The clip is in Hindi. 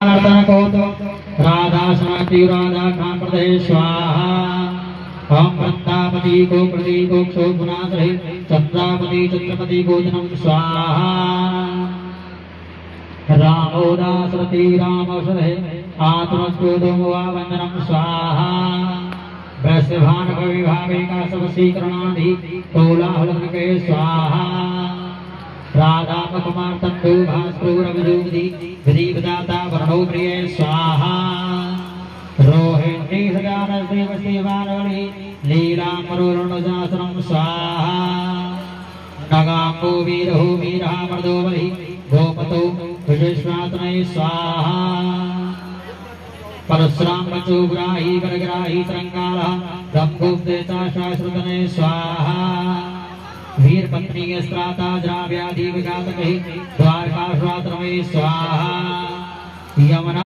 राधा समाति राधा कांप्रदे स्वाहा ओम वृंदावती को प्रदीप को गुणाश्रय चंद्रावती चंद्रपति गोजनम स्वाहा रामो दासरथी रामौषधे आत्मस्फूर्तमोवावंदनम स्वाहा वैश्यभान विभाविका सबसीकरणाधि कोलाहलके स्वाहा राधा कुमार तंतु भास्कर विजोगि विधि विदाता वर्णो प्रिय स्वाहा रोहिणी सगान देव सेवानवि लीला मरुरणजासनम स्वाहा नगांबो वीरहो वीरहा मर्दोवरि गोपतो विश्वासनय स्वाहा परशुराम चोग्राही वरग्राही तरंगाला ब्रह्मोपदेता शाश्वतनय स्वाहा वीर पत्नी स्त्राता द्राव्याधि विघातकहि द्वारका स्वात्रमय स्वाहा यमना